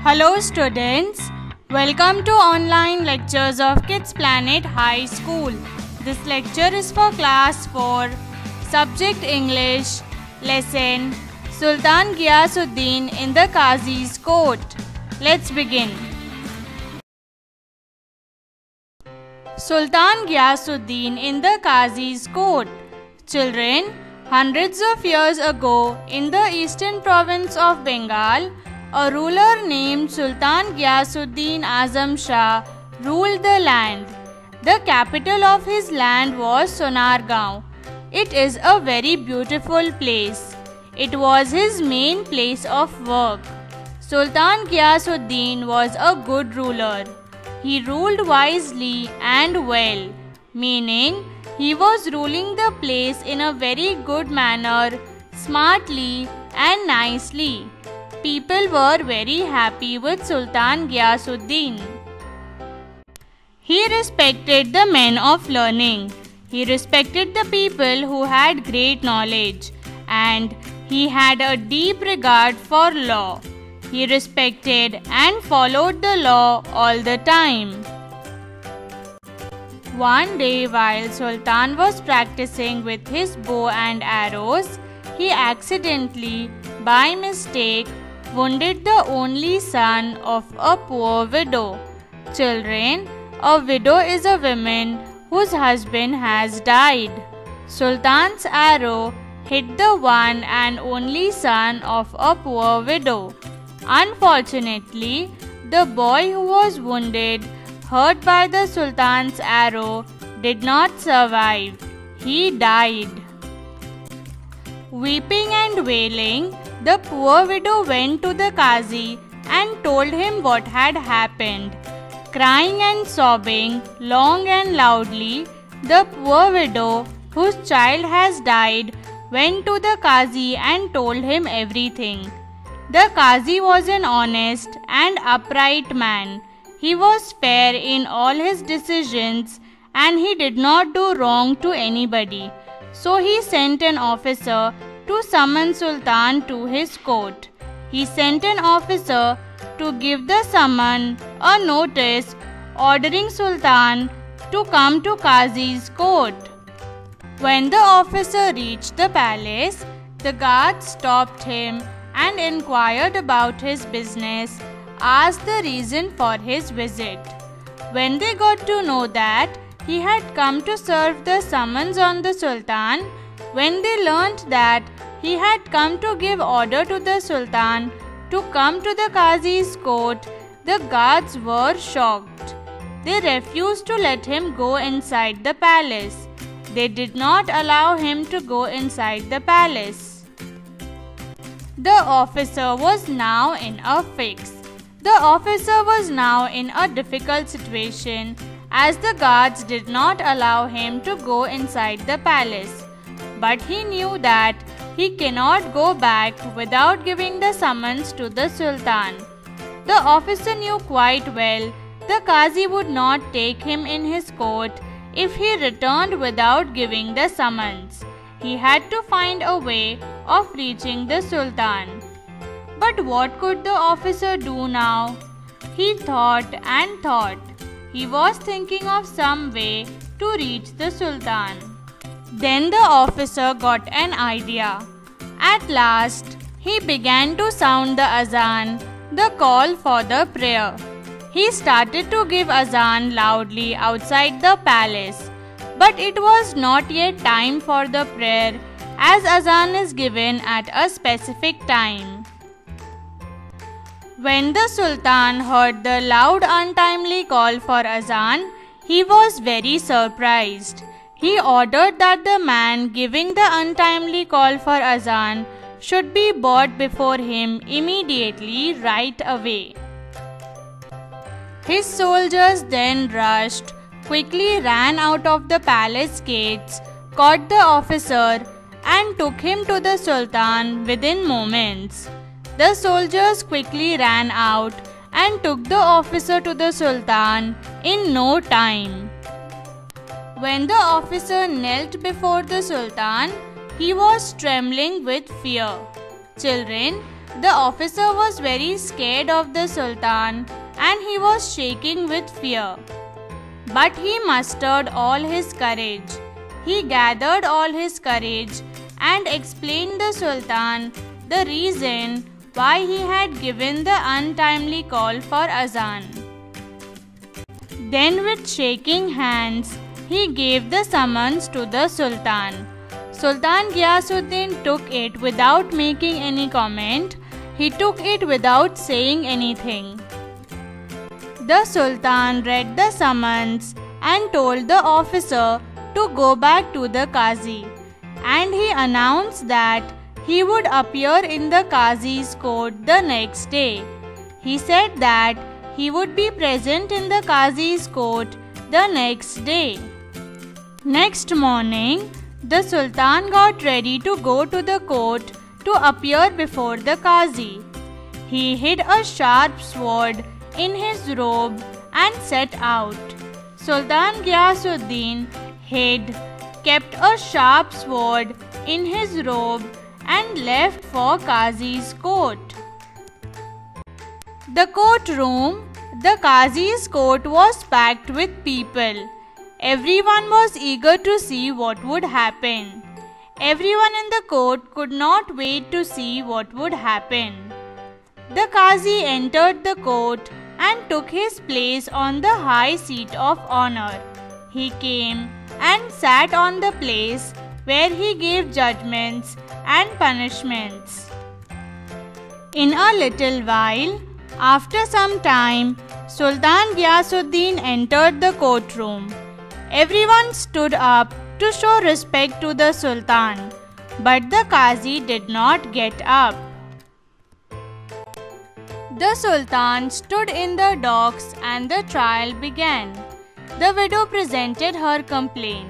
Hello students, welcome to online lectures of Kids Planet High School. This lecture is for class 4, subject English, lesson Sultan Ghiyasuddin in the Qazi's court. Let's begin. Sultan Ghiyasuddin in the Qazi's court. Children, hundreds of years ago in the eastern province of Bengal, a ruler named Sultan Ghiyasuddin Azam Shah ruled the land. The capital of his land was Sonargaon. It is a very beautiful place. It was his main place of work. Sultan Ghiyasuddin was a good ruler. He ruled wisely and well, meaning he was ruling the place in a very good manner, smartly and nicely. People were very happy with Sultan Ghiyasuddin. He respected the men of learning. He respected the people who had great knowledge, and he had a deep regard for law. He respected and followed the law all the time. One day, while Sultan was practicing with his bow and arrows, he accidentally, by mistake, wounded the only son of a poor widow. Children, a widow is a woman whose husband has died. Sultan's arrow hit the one and only son of a poor widow. Unfortunately, the boy who was wounded, hurt by the Sultan's arrow, did not survive. He died. Weeping and wailing, the poor widow went to the Qazi and told him what had happened. Crying and sobbing long and loudly, the poor widow, whose child has died, went to the Qazi and told him everything. The Qazi was an honest and upright man. He was fair in all his decisions and he did not do wrong to anybody. So he sent an officer to summon Sultan to his court. He sent an officer to give the summon a notice ordering Sultan to come to Qazi's court. When the officer reached the palace, the guards stopped him and inquired about his business, asked the reason for his visit. When they got to know that he had come to serve the summons on the Sultan, when they learnt that he had come to give order to the Sultan to come to the Qazi's court, the guards were shocked. They refused to let him go inside the palace. They did not allow him to go inside the palace. The officer was now in a fix. The officer was now in a difficult situation as the guards did not allow him to go inside the palace. But he knew that he cannot go back without giving the summons to the Sultan. The officer knew quite well the Qazi would not take him in his court if he returned without giving the summons. He had to find a way of reaching the Sultan. But what could the officer do now? He thought and thought. He was thinking of some way to reach the Sultan. Then the officer got an idea. At last, he began to sound the azan, the call for the prayer. He started to give azan loudly outside the palace. But it was not yet time for the prayer, as azan is given at a specific time. When the Sultan heard the loud untimely call for azan, he was very surprised. He ordered that the man giving the untimely call for azan should be brought before him immediately right away. His soldiers then rushed, quickly ran out of the palace gates, caught the officer and took him to the Sultan within moments. The soldiers quickly ran out and took the officer to the Sultan in no time. When the officer knelt before the Sultan, he was trembling with fear. Children, The officer was very scared of the Sultan and he was shaking with fear. But he mustered all his courage. He gathered all his courage and explained the Sultan the reason why he had given the untimely call for azan. Then with shaking hands, he gave the summons to the Sultan. Sultan Ghiyasuddin took it without making any comment. He took it without saying anything. The Sultan read the summons and told the officer to go back to the Qazi, and he announced that he would appear in the Qazi's court the next day. He said that he would be present in the Qazi's court the next day. Next morning, the Sultan got ready to go to the court to appear before the Qazi. He hid a sharp sword in his robe and set out. Sultan Ghiyasuddin kept a sharp sword in his robe and left for Qazi's court. The courtroom, the Qazi's court, was packed with people. Everyone was eager to see what would happen. Everyone in the court could not wait to see what would happen. The Qazi entered the court and took his place on the high seat of honor. He came and sat on the place where he gave judgments and punishments. In a little while, after some time, Sultan Ghiyasuddin entered the courtroom. Everyone stood up to show respect to the Sultan, but the Qazi did not get up. The Sultan stood in the docks and the trial began. The widow presented her complaint.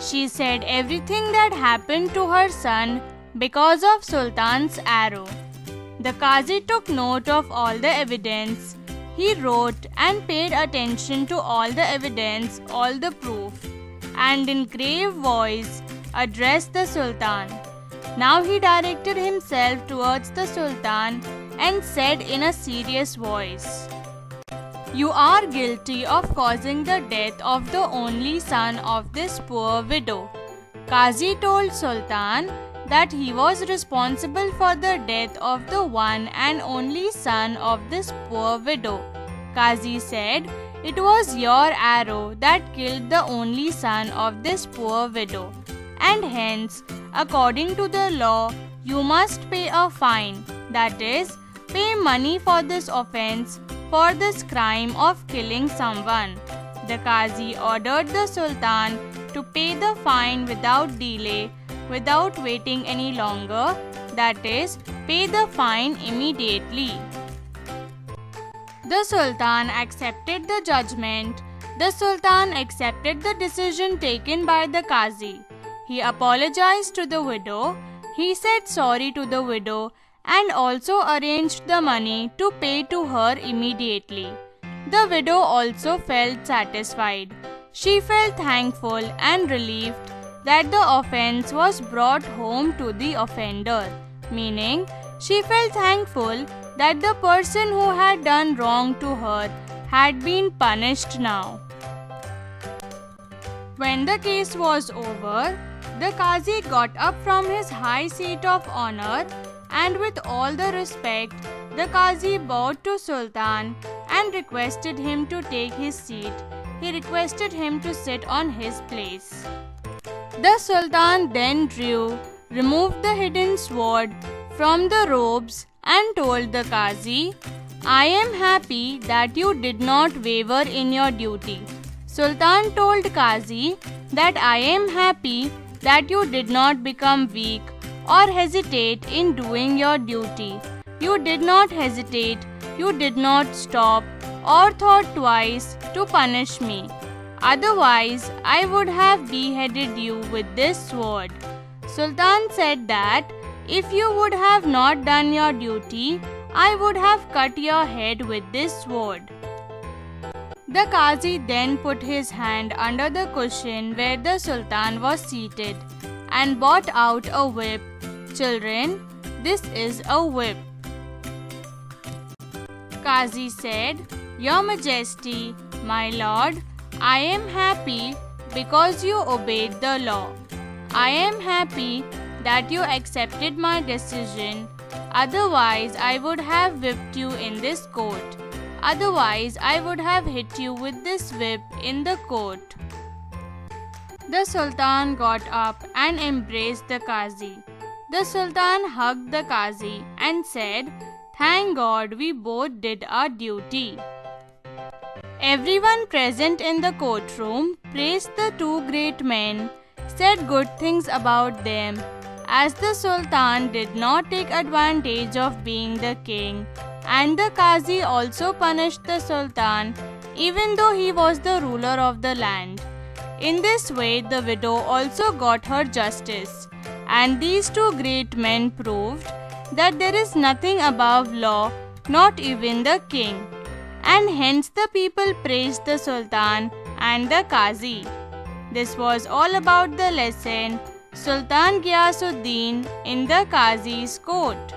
She said everything that happened to her son because of Sultan's arrow. The Qazi took note of all the evidence. He wrote and paid attention to all the evidence, all the proof, and in grave voice addressed the Sultan. Now he directed himself towards the Sultan and said in a serious voice, "You are guilty of causing the death of the only son of this poor widow." Qazi told Sultan that he was responsible for the death of the one and only son of this poor widow. Qazi said, "It was your arrow that killed the only son of this poor widow, and hence, according to the law, you must pay a fine, that is, pay money for this offense, for this crime of killing someone." The Qazi ordered the Sultan to pay the fine without delay, without waiting any longer, that is, pay the fine immediately. The Sultan accepted the judgment. The Sultan accepted the decision taken by the Qazi. He apologized to the widow. He said sorry to the widow and also arranged the money to pay to her immediately. The widow also felt satisfied. She felt thankful and relieved that the offense was brought home to the offender, meaning she felt thankful that the person who had done wrong to her had been punished now. When the case was over, the Qazi got up from his high seat of honor, and with all the respect, the Qazi bowed to Sultan and requested him to take his seat. He requested him to sit on his place. The Sultan then removed the hidden sword from the robes and told the Qazi, "I am happy that you did not waver in your duty." Sultan told Qazi that "I am happy that you did not become weak or hesitate in doing your duty. You did not hesitate, you did not stop or thought twice to punish me. Otherwise, I would have beheaded you with this sword." Sultan said that if you would have not done your duty, I would have cut your head with this sword. The Qazi then put his hand under the cushion where the Sultan was seated and brought out a whip. "Children, this is a whip." Qazi said, "Your Majesty, my lord, I am happy because you obeyed the law. I am happy that you accepted my decision. Otherwise, I would have whipped you in this court. Otherwise, I would have hit you with this whip in the court." The Sultan got up and embraced the Qazi. The Sultan hugged the Qazi and said, "Thank God we both did our duty." Everyone present in the courtroom praised the two great men, said good things about them, as the Sultan did not take advantage of being the king, and the Qazi also punished the Sultan even though he was the ruler of the land. In this way, the widow also got her justice, and these two great men proved that there is nothing above law, not even the king, and hence the people praised the Sultan and the Qazi. This was all about the lesson Sultan Ghiyasuddin in the Qazi's court.